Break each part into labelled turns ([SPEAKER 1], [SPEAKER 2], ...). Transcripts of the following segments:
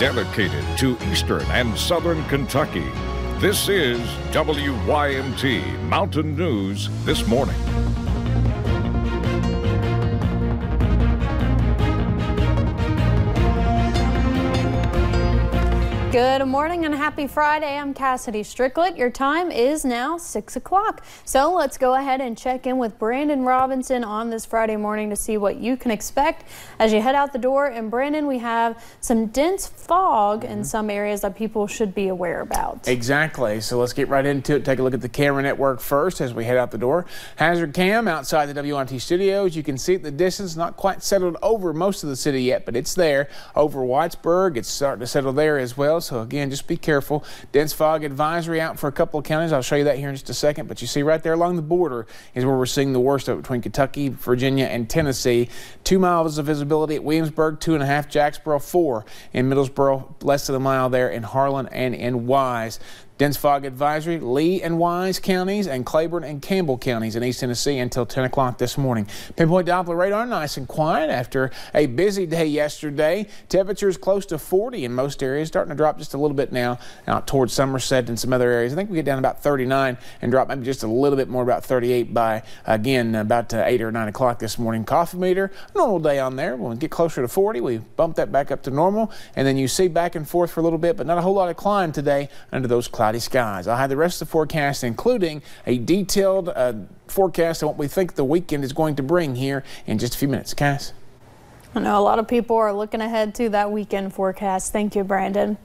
[SPEAKER 1] dedicated to Eastern and Southern Kentucky. This is WYMT Mountain News This Morning.
[SPEAKER 2] Good morning and happy Friday. I'm Cassidy Stricklet. Your time is now 6 o'clock. So let's go ahead and check in with Brandon Robinson on this Friday morning to see what you can expect as you head out the door. And Brandon, we have some dense fog in some areas that people should be aware about.
[SPEAKER 3] Exactly. So let's get right into it. Take a look at the camera network first as we head out the door. Hazard cam outside the WYMT studios. You can see it in the distance, not quite settled over most of the city yet, but it's there. Over Whitesburg, it's starting to settle there as well. So again, just be careful. Dense fog advisory out for a couple of counties. I'll show you that here in just a second. But you see right there along the border is where we're seeing the worst of it between Kentucky, Virginia, and Tennessee. 2 miles of visibility at Williamsburg, 2.5, Jacksboro, 4 in Middlesboro, less than a mile there in Harlan and in Wise. Dense fog advisory, Lee and Wise counties and Claiborne and Campbell counties in East Tennessee until 10 o'clock this morning. Pinpoint Doppler radar nice and quiet after a busy day yesterday. Temperatures close to 40 in most areas, starting to drop just a little bit now out towards Somerset and some other areas. I think we get down about 39 and drop maybe just a little bit more, about 38 by, again, about 8 or 9 o'clock this morning. Coffee meter, normal day on there. When we get closer to 40, we bump that back up to normal. And then you see back and forth for a little bit, but not a whole lot of climb today under those cloudy skies. I'll have the rest of the forecast, including a detailed forecast of what we think the weekend is going to bring here in just a few minutes. Cass?
[SPEAKER 2] I know a lot of people are looking ahead to that weekend forecast. Thank you, Brandon.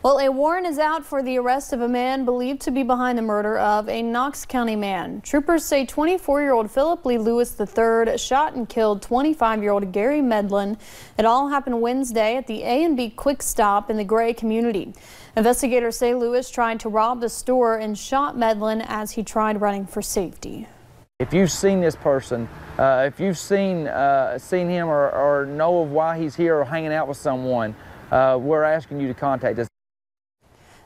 [SPEAKER 2] Well, a warrant is out for the arrest of a man believed to be behind the murder of a Knox County man. Troopers say 24-year-old Philip Lee Lewis III shot and killed 25-year-old Gary Medlin. It all happened Wednesday at the A&B Quick Stop in the Gray community. Investigators say Lewis tried to rob the store and shot Medlin as he tried running for safety.
[SPEAKER 4] If you've seen this person, if you've seen him or know of why he's here or hanging out with someone, we're asking you to contact us.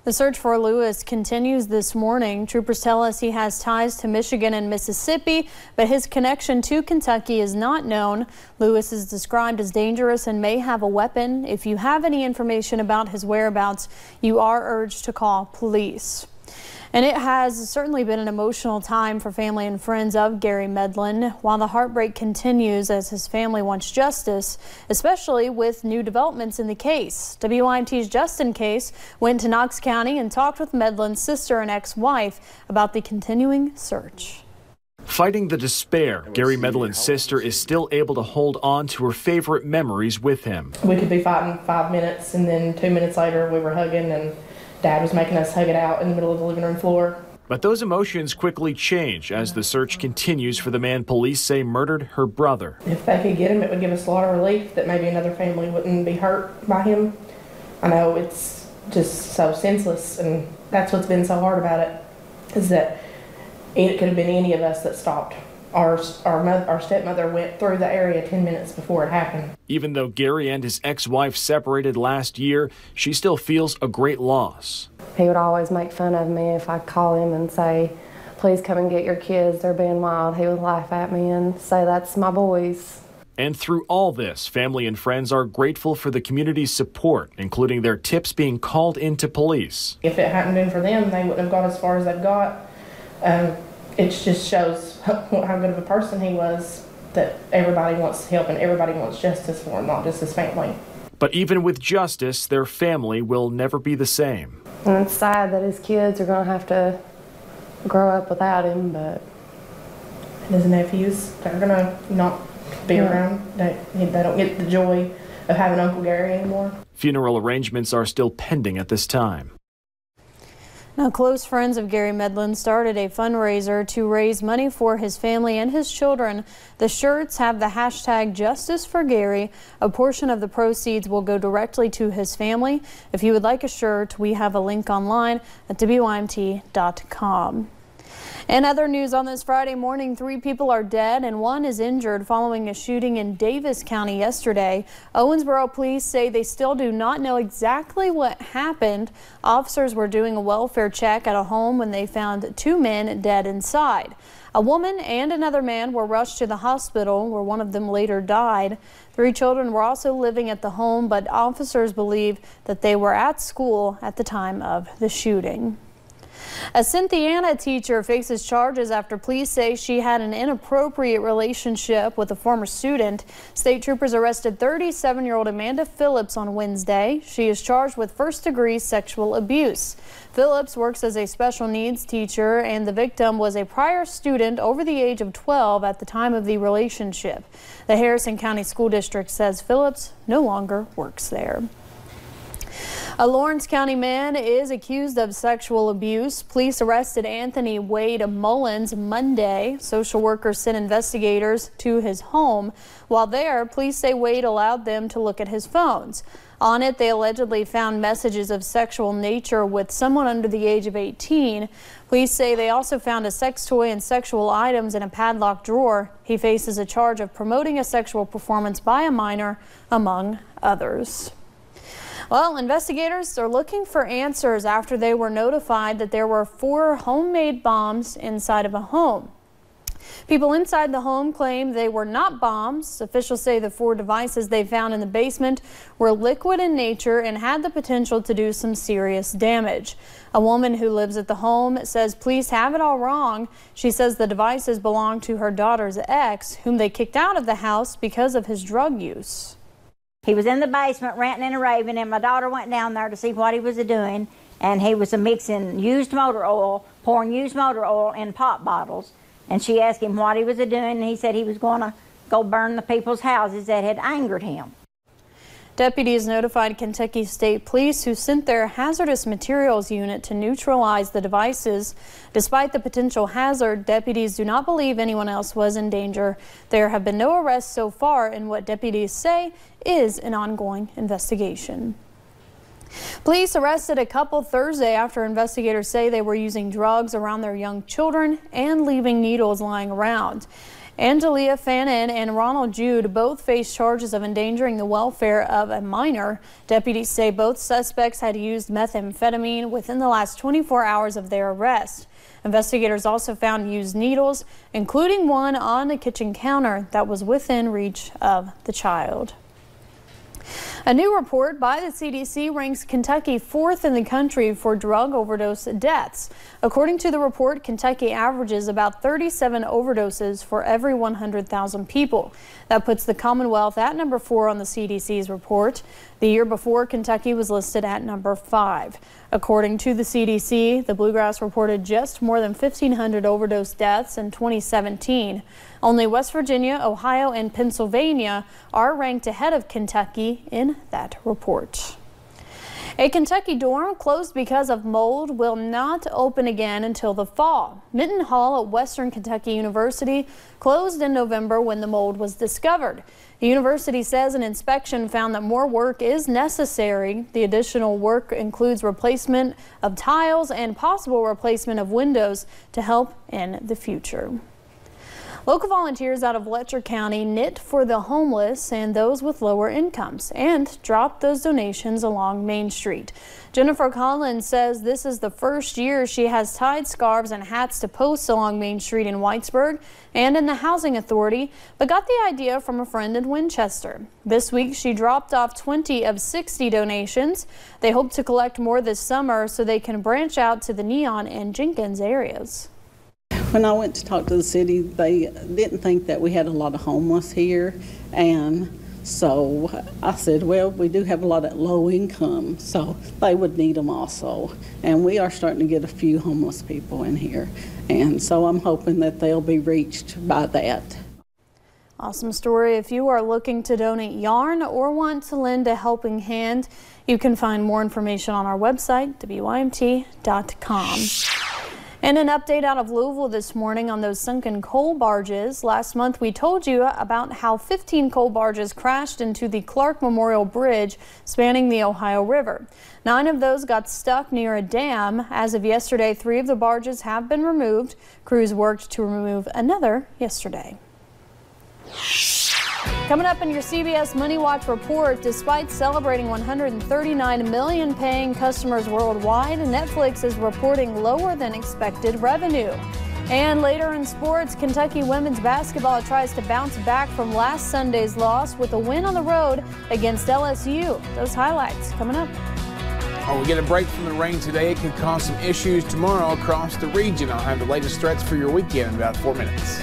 [SPEAKER 2] The search for Lewis continues this morning. Troopers tell us he has ties to Michigan and Mississippi, but his connection to Kentucky is not known. Lewis is described as dangerous and may have a weapon. If you have any information about his whereabouts, you are urged to call police. And it has certainly been an emotional time for family and friends of Gary Medlin, while the heartbreak continues as his family wants justice, especially with new developments in the case. WYMT's Justin Case went to Knox County and talked with Medlin's sister and ex-wife about the continuing search.
[SPEAKER 5] Fighting the despair, Gary Medlin's sister is still able to hold on to her favorite memories with him.
[SPEAKER 6] We could be fighting 5 minutes, and then 2 minutes later we were hugging, and Dad was making us hug it out in the middle of the living room floor.
[SPEAKER 5] But those emotions quickly change as the search continues for the man police say murdered her brother.
[SPEAKER 6] If they could get him, it would give us a lot of relief that maybe another family wouldn't be hurt by him. I know it's just so senseless, and that's what's been so hard about it, is that it could have been any of us that stopped. Our stepmother went through the area 10 minutes before it happened.
[SPEAKER 5] Even though Gary and his ex-wife separated last year, she still feels a great loss.
[SPEAKER 7] He would always make fun of me if I'd call him and say, please come and get your kids, they're being wild. He would laugh at me and say, that's my boys.
[SPEAKER 5] And through all this, family and friends are grateful for the community's support, including their tips being called into police.
[SPEAKER 6] If it hadn't been for them, they wouldn't have got as far as they've got. It just shows how good of a person he was, that everybody wants help and everybody wants justice for him, not just his family.
[SPEAKER 5] But even with justice, their family will never be the same.
[SPEAKER 7] And it's sad that his kids are going to have to grow up without him, but
[SPEAKER 6] his nephews, they're going to not be around. They don't get the joy of having Uncle Gary anymore.
[SPEAKER 5] Funeral arrangements are still pending at this time.
[SPEAKER 2] Now, close friends of Gary Medlin started a fundraiser to raise money for his family and his children. The shirts have the hashtag Justice for Gary. A portion of the proceeds will go directly to his family. If you would like a shirt, we have a link online at WYMT.com. In other news on this Friday morning, 3 people are dead and 1 is injured following a shooting in Davis County yesterday. Owensboro police say they still do not know exactly what happened. Officers were doing a welfare check at a home when they found 2 men dead inside. A woman and another man were rushed to the hospital, where one of them later died. 3 children were also living at the home, but officers believe that they were at school at the time of the shooting. A Cynthiana teacher faces charges after police say she had an inappropriate relationship with a former student. State troopers arrested 37-year-old Amanda Phillips on Wednesday. She is charged with first-degree sexual abuse. Phillips works as a special needs teacher, and the victim was a prior student over the age of 12 at the time of the relationship. The Harrison County School District says Phillips no longer works there. A Lawrence County man is accused of sexual abuse. Police arrested Anthony Wade Mullins Monday. Social workers sent investigators to his home. While there, police say Wade allowed them to look at his phones. On it, they allegedly found messages of sexual nature with someone under the age of 18. Police say they also found a sex toy and sexual items in a padlocked drawer. He faces a charge of promoting a sexual performance by a minor, among others. Well, investigators are looking for answers after they were notified that there were 4 homemade bombs inside of a home. People inside the home claim they were not bombs. Officials say the 4 devices they found in the basement were liquid in nature and had the potential to do some serious damage. A woman who lives at the home says police have it all wrong. She says the devices belong to her daughter's ex, whom they kicked out of the house because of his drug use.
[SPEAKER 8] He was in the basement ranting and raving, and my daughter went down there to see what he was doing, and he was mixing used motor oil, pouring used motor oil in pop bottles. And she asked him what he was doing, and he said he was going to go burn the people's houses that had angered him.
[SPEAKER 2] Deputies notified Kentucky State Police, who sent their hazardous materials unit to neutralize the devices. Despite the potential hazard, deputies do not believe anyone else was in danger. There have been no arrests so far in what deputies say is an ongoing investigation. Police arrested a couple Thursday after investigators say they were using drugs around their young children and leaving needles lying around. Angelia Fannin and Ronald Jude both face charges of endangering the welfare of a minor. Deputies say both suspects had used methamphetamine within the last 24 hours of their arrest. Investigators also found used needles, including one on a kitchen counter that was within reach of the child. A new report by the CDC ranks Kentucky 4th in the country for drug overdose deaths. According to the report, Kentucky averages about 37 overdoses for every 100,000 people. That puts the Commonwealth at number 4 on the CDC's report. The year before, Kentucky was listed at number 5. According to the CDC, the Bluegrass reported just more than 1,500 overdose deaths in 2017. Only West Virginia, Ohio, and Pennsylvania are ranked ahead of Kentucky in that report. A Kentucky dorm closed because of mold will not open again until the fall. Minton Hall at Western Kentucky University closed in November when the mold was discovered. The university says an inspection found that more work is necessary. The additional work includes replacement of tiles and possible replacement of windows to help in the future. Local volunteers out of Letcher County knit for the homeless and those with lower incomes and dropped those donations along Main Street. Jennifer Collins says this is the first year she has tied scarves and hats to posts along Main Street in Whitesburg and in the Housing Authority, but got the idea from a friend in Winchester. This week she dropped off 20 of 60 donations. They hope to collect more this summer so they can branch out to the Neon and Jenkins areas.
[SPEAKER 9] When I went to talk to the city, they didn't think that we had a lot of homeless here, and so I said, well, we do have a lot of low income, so they would need them also. And we are starting to get a few homeless people in here, and so I'm hoping that they'll be reached by that.
[SPEAKER 2] Awesome story. If you are looking to donate yarn or want to lend a helping hand, you can find more information on our website, WYMT.com. And an update out of Louisville this morning on those sunken coal barges. Last month we told you about how 15 coal barges crashed into the Clark Memorial Bridge spanning the Ohio River. 9 of those got stuck near a dam. As of yesterday, 3 of the barges have been removed. Crews worked to remove another yesterday. Coming up in your CBS Money Watch report, despite celebrating 139 million paying customers worldwide, Netflix is reporting lower than expected revenue. And later in sports, Kentucky women's basketball tries to bounce back from last Sunday's loss with a win on the road against LSU. Those highlights coming up.
[SPEAKER 3] Oh, we get a break from the rain today. It could cause some issues tomorrow across the region. I'll have the latest threats for your weekend in about 4 minutes.